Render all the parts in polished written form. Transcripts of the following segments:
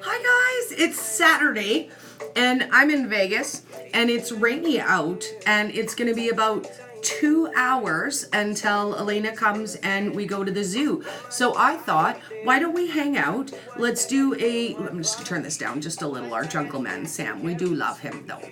Hi guys, it's Saturday and I'm in Vegas and it's rainy out and it's going to be about 2 hours until Elena comes and we go to the zoo. So I thought, why don't we hang out? Let's do let me just turn this down just a little. Our jungle man, Sam, we do love him though.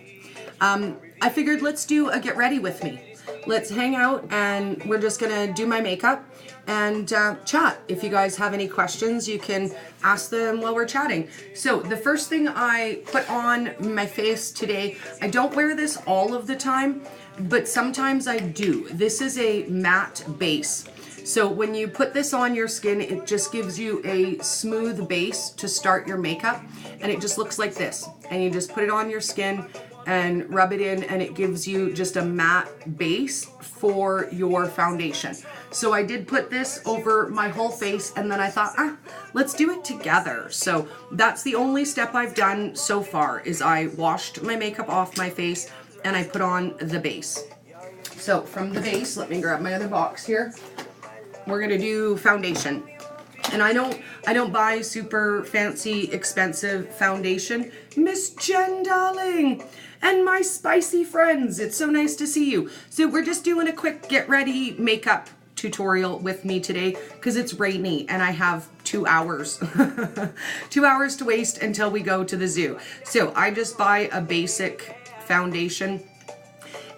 I figured let's do a get ready with me. Let's hang out and we're just gonna do my makeup and chat. If you guys have any questions, you can ask them while we're chatting. So the first thing I put on my face today, I don't wear this all of the time, but sometimes I do. This is a matte base. So when you put this on your skin, it just gives you a smooth base to start your makeup, and it just looks like this. And you just put it on your skin and rub it in, and it gives you just a matte base for your foundation. So I did put this over my whole face, and then I thought, let's do it together. So that's the only step I've done so far, is I washed my makeup off my face and I put on the base. So from the base, let me grab my other box here. We're gonna do foundation. And I don't buy super fancy, expensive foundation. Miss Jen, darling, and my spicy friends, it's so nice to see you. So we're just doing a quick get ready makeup tutorial with me today because it's rainy and I have 2 hours. 2 hours to waste until we go to the zoo. So I just buy a basic foundation.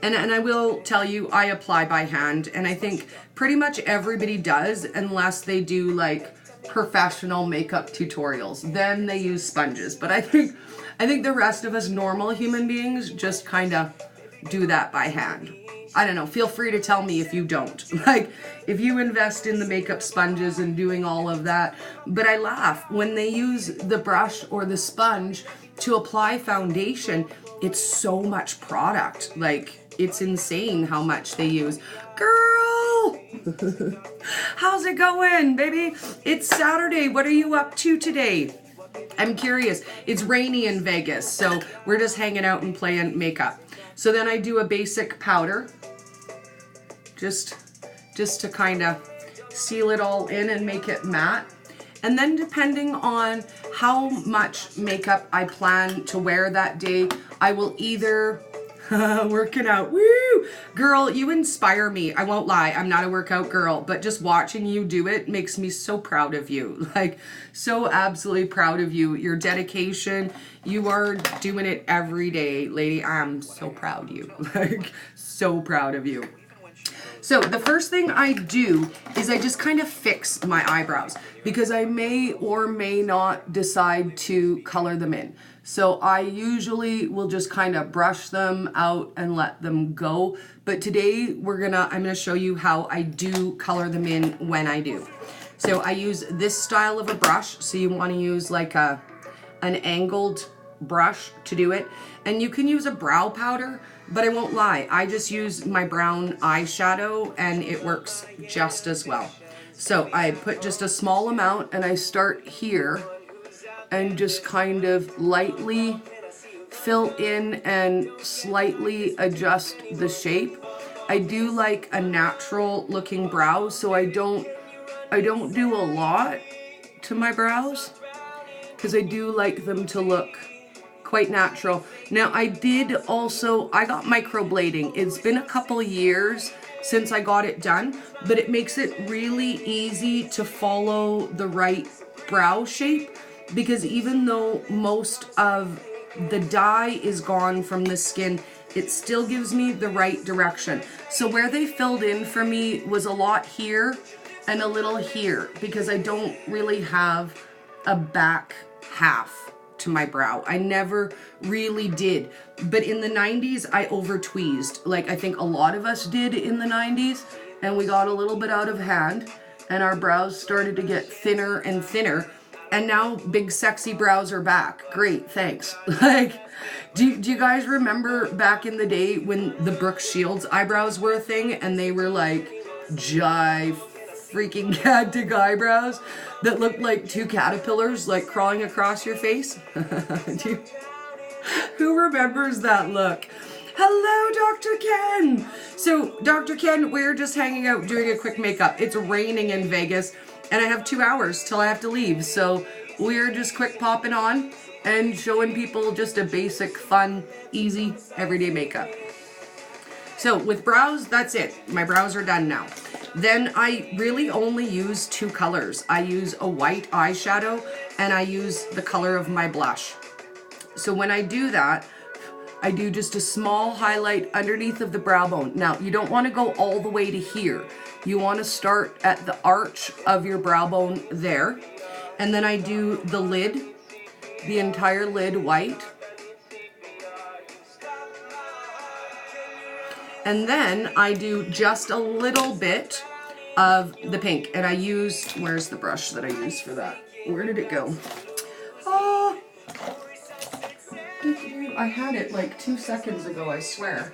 And I will tell you, I apply by hand, and I think pretty much everybody does, unless they do like professional makeup tutorials. Then they use sponges. But I think the rest of us normal human beings just kind of do that by hand. I don't know. Feel free to tell me if you don't. Like, if you invest in the makeup sponges and doing all of that. But I laugh when they use the brush or the sponge to apply foundation. It's so much product. Like, it's insane how much they use. Girl! How's it going, baby? It's Saturday. What are you up to today? I'm curious. It's rainy in Vegas, so we're just hanging out and playing makeup. So then I do a basic powder, just to kind of seal it all in and make it matte. And then depending on how much makeup I plan to wear that day, I will either working out. Woo! Girl, you inspire me. I won't lie. I'm not a workout girl, but just watching you do it makes me so proud of you. Like, so absolutely proud of you. Your dedication. You are doing it every day, lady. I'm so proud of you. Like, so proud of you. So the first thing I do is I just kind of fix my eyebrows because I may or may not decide to color them in. So I usually will just kind of brush them out and let them go. But today I'm gonna show you how I do color them in when I do. So I use this style of a brush. So you want to use like an angled brush to do it. And you can use a brow powder, but I won't lie, I just use my brown eyeshadow and it works just as well. So I put just a small amount and I start here and just kind of lightly fill in and slightly adjust the shape. I do like a natural looking brow, so I don't do a lot to my brows because I do like them to look quite natural. Now I got microblading. It's been a couple years since I got it done, but it makes it really easy to follow the right brow shape because even though most of the dye is gone from the skin, it still gives me the right direction. So where they filled in for me was a lot here and a little here because I don't really have a back half to my brow. I never really did. But in the 90s, I over tweezed. Like I think a lot of us did in the 90s, and we got a little bit out of hand and our brows started to get thinner and thinner. And now big sexy brows are back. Great, thanks. Like, do you guys remember back in the day when the Brooke Shields eyebrows were a thing and they were like freaking gigantic eyebrows that looked like two caterpillars like crawling across your face? Who remembers that look? Hello, Dr. Ken. So, Dr. Ken, we're just hanging out doing a quick makeup. It's raining in Vegas, and I have 2 hours till I have to leave. So, we're just quick popping on and showing people just a basic, fun, easy, everyday makeup. So, with brows, that's it. My brows are done now. Then I really only use 2 colors. I use a white eyeshadow, and I use the color of my blush. So when I do that, I do just a small highlight underneath of the brow bone. Now, you don't want to go all the way to here. You want to start at the arch of your brow bone there. And then I do the lid, the entire lid white. And then I do just a little bit of the pink. And I used, where's the brush that I used for that? Where did it go? Oh, I had it like 2 seconds ago, I swear.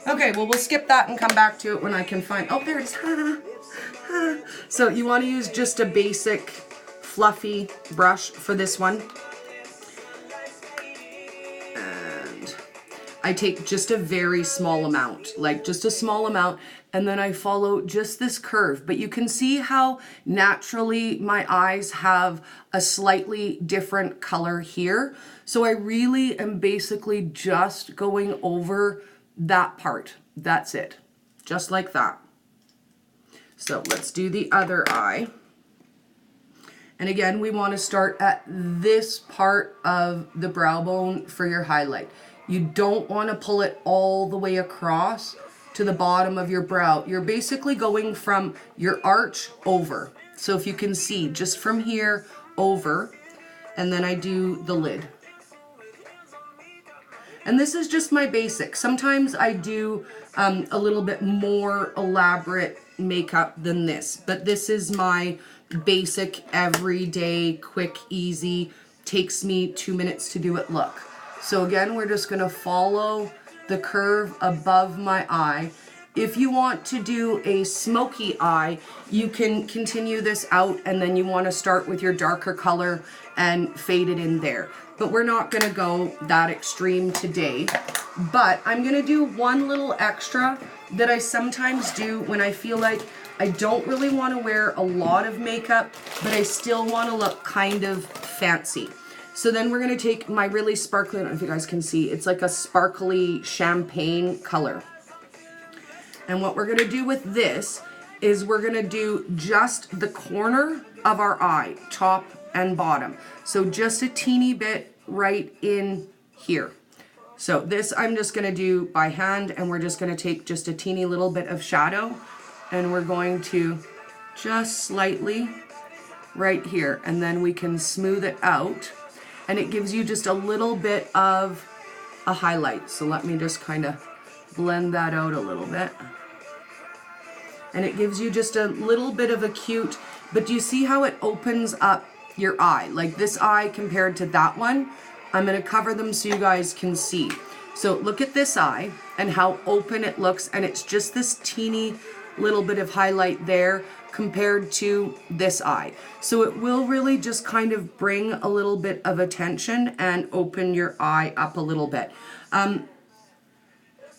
Okay, well, we'll skip that and come back to it when I can find, oh, there it is. So you want to use just a basic fluffy brush for this one. And I take just a very small amount, like just a small amount, and then I follow just this curve. But you can see how naturally my eyes have a slightly different color here. So I really am basically just going over that part. That's it. Just like that. So let's do the other eye. And again, we want to start at this part of the brow bone for your highlight. You don't want to pull it all the way across to the bottom of your brow. You're basically going from your arch over. So if you can see, just from here over, and then I do the lid. And this is just my basic. Sometimes I do a little bit more elaborate makeup than this, but this is my basic, everyday, quick, easy, takes me 2 minutes to do it look. So again, we're just gonna follow the curve above my eye. If you want to do a smoky eye, you can continue this out, and then you want to start with your darker color and fade it in there. But we're not going to go that extreme today. But I'm going to do one little extra that I sometimes do when I feel like I don't really want to wear a lot of makeup, but I still want to look kind of fancy. So then we're going to take my really sparkly, I don't know if you guys can see, it's like a sparkly champagne color. And what we're going to do with this is we're going to do just the corner of our eye, top and bottom. So just a teeny bit right in here. So this I'm just going to do by hand, and we're just going to take just a teeny little bit of shadow, and we're going to just slightly right here, and then we can smooth it out, and it gives you just a little bit of a highlight. So let me just kind of blend that out a little bit. And it gives you just a little bit of a cute, but do you see how it opens up your eye? Like this eye compared to that one, I'm going to cover them so you guys can see. So look at this eye and how open it looks, and it's just this teeny little bit of highlight there compared to this eye. So it will really just kind of bring a little bit of attention and open your eye up a little bit.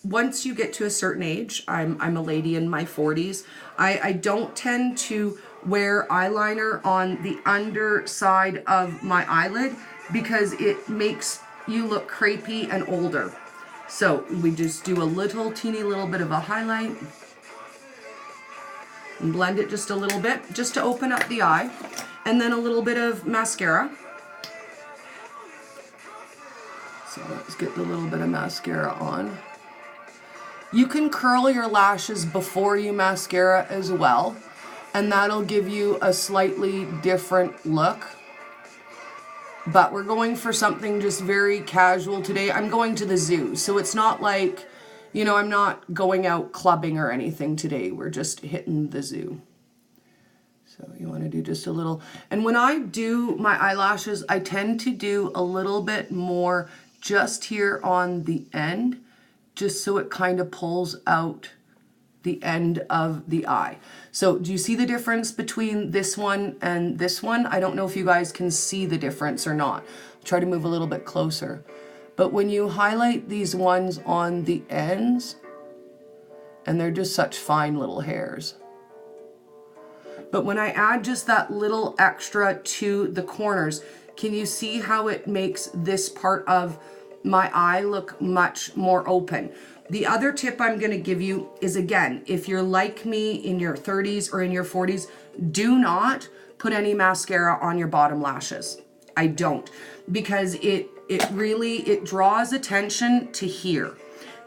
Once you get to a certain age, I'm a lady in my 40s, I don't tend to wear eyeliner on the underside of my eyelid because it makes you look crepey and older. So we just do a little teeny little bit of a highlight and blend it just a little bit just to open up the eye, and then a little bit of mascara. So let's get the little bit of mascara on. You can curl your lashes before you mascara as well, and that'll give you a slightly different look. But we're going for something just very casual today. I'm going to the zoo, so it's not like, you know, I'm not going out clubbing or anything today. We're just hitting the zoo. So you want to do just a little. And when I do my eyelashes, I tend to do a little bit more just here on the end, just so it kind of pulls out the end of the eye. So do you see the difference between this one and this one? I don't know if you guys can see the difference or not. I'll try to move a little bit closer. But when you highlight these ones on the ends, and they're just such fine little hairs. But when I add just that little extra to the corners, can you see how it makes this part of my eye look much more open? The other tip I'm going to give you is, again, if you're like me in your 30s or in your 40s, do not put any mascara on your bottom lashes. I don't, because it really draws attention to here.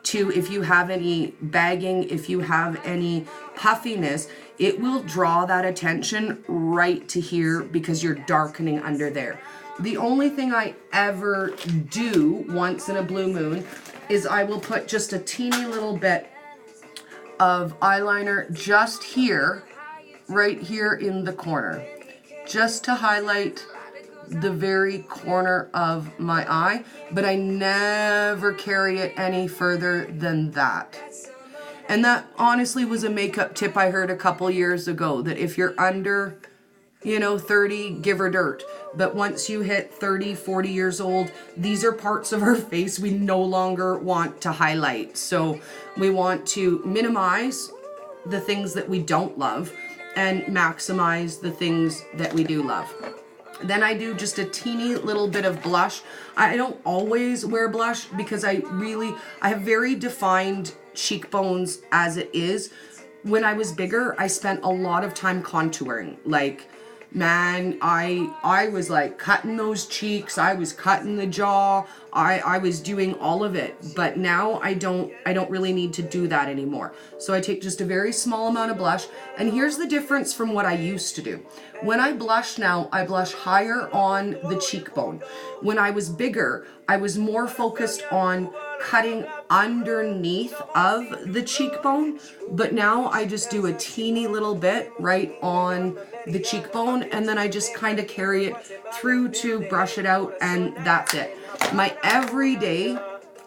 To if you have any bagging, if you have any puffiness, it will draw that attention right to here because you're darkening under there. The only thing I ever do once in a blue moon is I will put just a teeny little bit of eyeliner just here, right here in the corner, just to highlight the very corner of my eye, but I never carry it any further than that. And that honestly was a makeup tip I heard a couple years ago, that if you're under, 30, give her dirt. But once you hit 30, 40 years old, these are parts of our face we no longer want to highlight. So we want to minimize the things that we don't love and maximize the things that we do love. Then I do just a teeny little bit of blush. I don't always wear blush because I have very defined cheekbones as it is. When I was bigger, I spent a lot of time contouring. Like, man, I was like cutting those cheeks, I was cutting the jaw, I was doing all of it. But now I don't really need to do that anymore. So I take just a very small amount of blush, and here's the difference from what I used to do. When I blush now, I blush higher on the cheekbone. When I was bigger, I was more focused on cutting underneath of the cheekbone, but now I just do a teeny little bit right on the cheekbone, and then I just kind of carry it through to brush it out, and that's it. My everyday,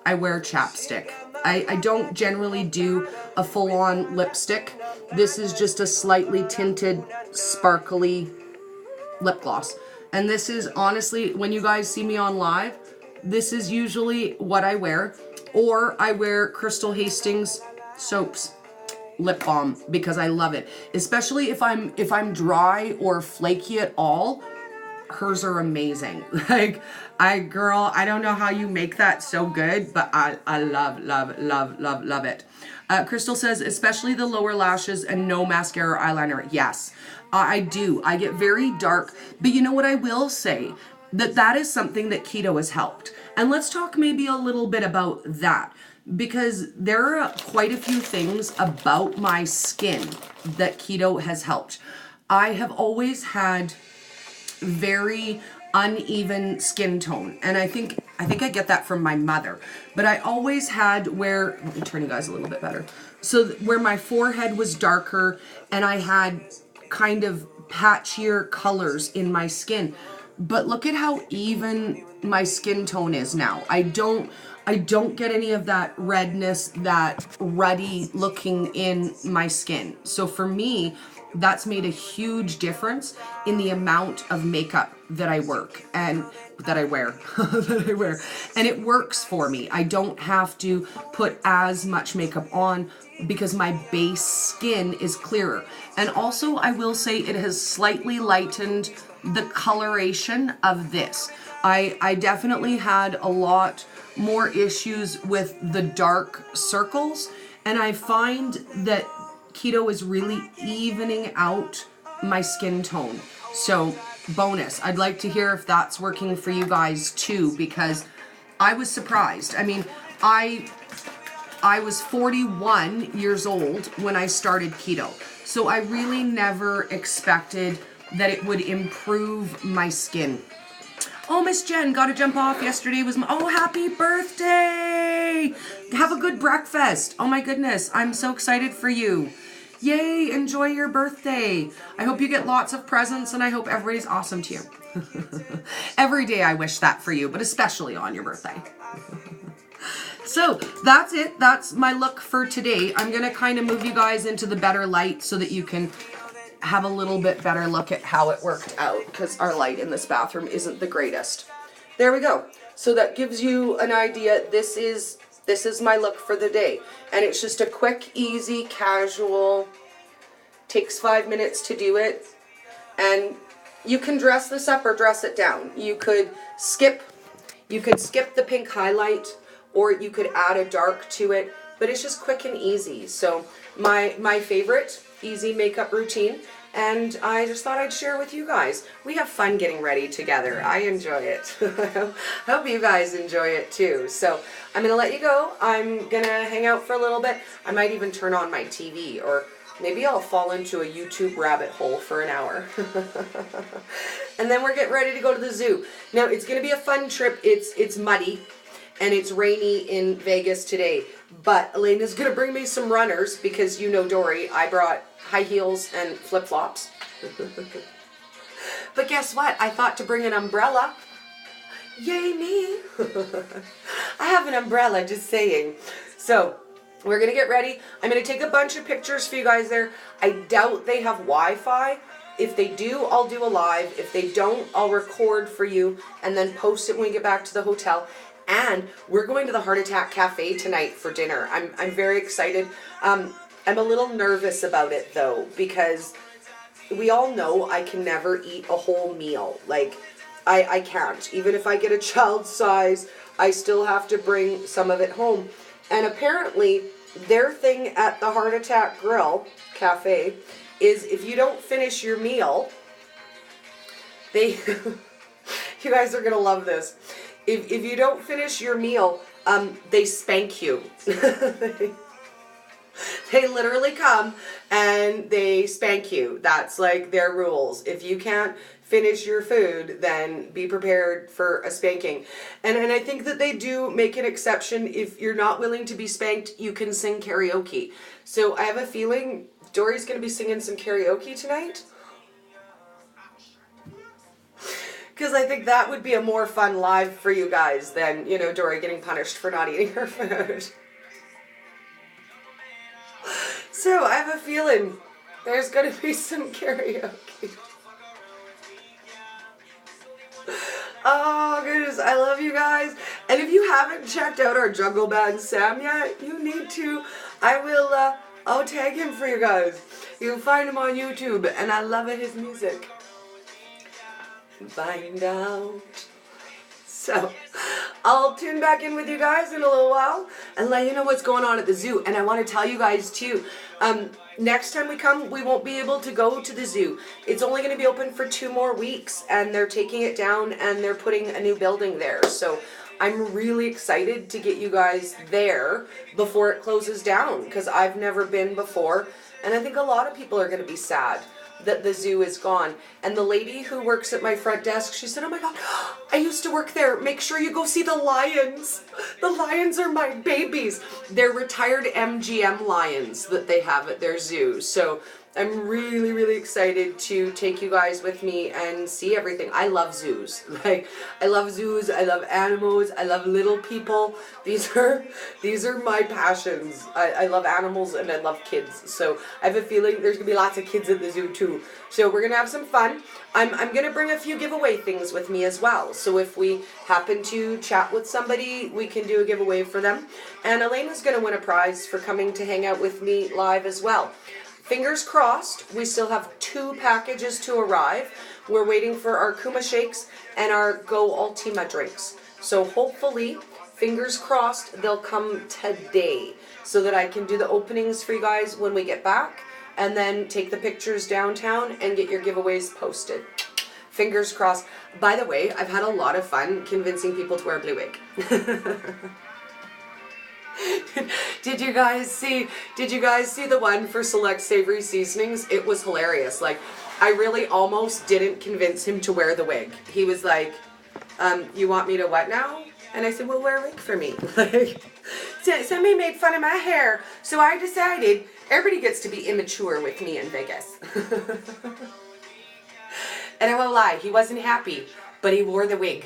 I wear chapstick. I don't generally do a full-on lipstick. This is just a slightly tinted, sparkly lip gloss. And this is honestly, when you guys see me on live, this is usually what I wear. Or I wear Crystal Hastings soaps lip balm because I love it. Especially if I'm dry or flaky at all, hers are amazing. Like, I don't know how you make that so good, but I love it. Crystal says, especially the lower lashes and no mascara or eyeliner. Yes, I do. I get very dark, but you know what I will say? That is something that keto has helped. And let's talk maybe a little bit about that, because there are quite a few things about my skin that keto has helped. I have always had very uneven skin tone, and I think I get that from my mother, but I always had where, let me turn you guys a little bit better, so where my forehead was darker and I had kind of patchier colors in my skin. But look at how even my skin tone is now. I don't get any of that redness, that ruddy looking in my skin. So for me, that's made a huge difference in the amount of makeup that I work and that I wear. And it works for me. I don't have to put as much makeup on because my base skin is clearer. And also, I will say it has slightly lightened the coloration of this. I definitely had a lot more issues with the dark circles, and I find that keto is really evening out my skin tone. So bonus, I'd like to hear if that's working for you guys too, because I was surprised. I mean, I was 41 years old when I started keto, so I really never expected that it would improve my skin. Oh, Miss Jen, gotta jump off. Yesterday was oh, happy birthday! Have a good breakfast. Oh my goodness, I'm so excited for you. Yay, enjoy your birthday. I hope you get lots of presents, and I hope everybody's awesome to you. Every day I wish that for you, but especially on your birthday. So that's it. That's my look for today. I'm gonna kind of move you guys into the better light so that you can have a little bit better look at how it worked out, because our light in this bathroom isn't the greatest. There we go. So that gives you an idea. This is my look for the day. And it's just a quick, easy, casual, takes 5 minutes to do it. And you can dress this up or dress it down. You could skip the pink highlight, or you could add a dark to it, but it's just quick and easy. So my favorite easy makeup routine, and I just thought I'd share with you guys. We have fun getting ready together. I enjoy it. I hope you guys enjoy it too. So I'm gonna let you go. I'm gonna hang out for a little bit. I might even turn on my TV, or maybe I'll fall into a YouTube rabbit hole for an hour. And then we're getting ready to go to the zoo. Now, it's going to be a fun trip. It's muddy and it's rainy in Vegas today. But Elena's going to bring me some runners because, you know, Dory, I brought high heels and flip-flops. But guess what? I thought to bring an umbrella. Yay me. I have an umbrella, just saying. So we're going to get ready. I'm going to take a bunch of pictures for you guys there. I doubt they have Wi-Fi. If they do, I'll do a live. If they don't, I'll record for you and then post it when we get back to the hotel. And we're going to the Heart Attack Cafe tonight for dinner. I'm very excited. I'm a little nervous about it though, because we all know I can never eat a whole meal. Like, I can't. Even if I get a child size, I still have to bring some of it home. And apparently, their thing at the Heart Attack Grill Cafe is if you don't finish your meal, they, you guys are going to love this. If you don't finish your meal, they spank you. They literally come and they spank you. That's like their rules. If you can't finish your food, then be prepared for a spanking. And I think that they do make an exception. If you're not willing to be spanked, you can sing karaoke. So I have a feeling Dory's going to be singing some karaoke tonight. Because I think that would be a more fun live for you guys than, you know, Dory getting punished for not eating her food. So I have a feeling there's going to be some karaoke. Oh goodness, I love you guys. And if you haven't checked out our Jungle Band Sam yet, you need to. I'll tag him for you guys. You can find him on YouTube, and I love his music. Find out. So, I'll tune back in with you guys in a little while and let you know what's going on at the zoo. And I want to tell you guys too, next time we come, we won't be able to go to the zoo. It's only going to be open for 2 more weeks, and they're taking it down and they're putting a new building there. So I'm really excited to get you guys there before it closes down, because I've never been before, and I think a lot of people are going to be sad that the zoo is gone. And the lady who works at my front desk, she said, oh my God, I used to work there. Make sure you go see the lions. The lions are my babies. They're retired MGM lions that they have at their zoo. So I'm really, really excited to take you guys with me and see everything. I love zoos. Like, I love zoos. I love animals. I love little people. These are my passions. I love animals and I love kids. So I have a feeling there's gonna be lots of kids at the zoo too. So we're gonna have some fun. I'm gonna bring a few giveaway things with me as well. So if we happen to chat with somebody, we can do a giveaway for them. And Elena's gonna win a prize for coming to hang out with me live as well. Fingers crossed, we still have 2 packages to arrive. We're waiting for our Kuma shakes and our Go Ultima drinks. So hopefully, fingers crossed, they'll come today so that I can do the openings for you guys when we get back, and then take the pictures downtown and get your giveaways posted. Fingers crossed. By the way, I've had a lot of fun convincing people to wear a blue wig. Did you guys see the one for Select Savory Seasonings? It was hilarious. Like, I really almost didn't convince him to wear the wig. He was like, you want me to what now? And I said, well, wear a wig for me. Like, somebody made fun of my hair, so I decided everybody gets to be immature with me in Vegas. And I won't lie, he wasn't happy, but he wore the wig.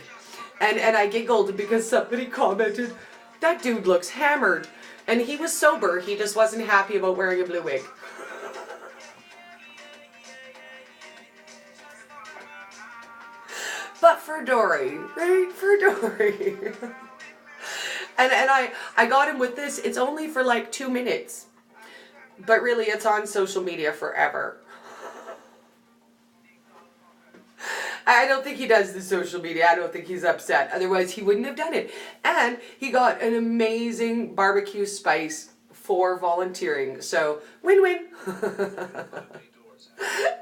And I giggled because somebody commented, that dude looks hammered. And he was sober. He just wasn't happy about wearing a blue wig. But but for Dory, right? For Dory. and I got him with this. It's only for like 2 minutes. But really, it's on social media forever. I don't think he does the social media. I don't think he's upset. Otherwise, he wouldn't have done it. And he got an amazing barbecue spice for volunteering. So, win-win.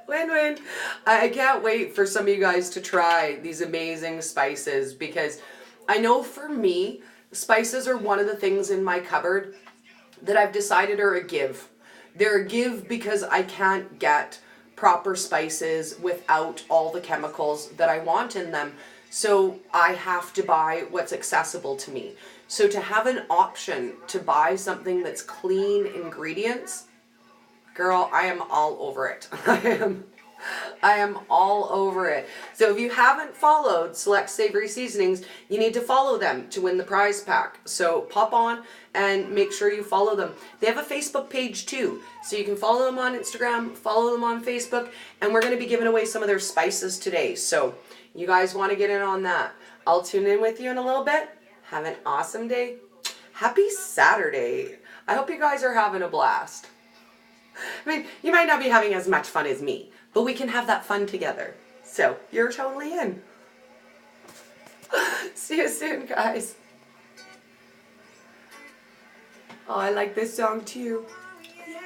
Win-win. I can't wait for some of you guys to try these amazing spices, because I know for me, spices are one of the things in my cupboard that I've decided are a give. They're a give because I can't get proper spices without all the chemicals that I want in them. So I have to buy what's accessible to me. So to have an option to buy something that's clean ingredients, girl, I am all over it. I am all over it. So if you haven't followed Select Savory Seasonings, you need to follow them to win the prize pack. So pop on and make sure you follow them. They have a Facebook page too. So you can follow them on Instagram, follow them on Facebook, and we're going to be giving away some of their spices today. So you guys want to get in on that. I'll tune in with you in a little bit. Have an awesome day. Happy Saturday. I hope you guys are having a blast. I mean, you might not be having as much fun as me, but we can have that fun together. So, you're totally in. See you soon, guys. Oh, I like this song too. Yeah.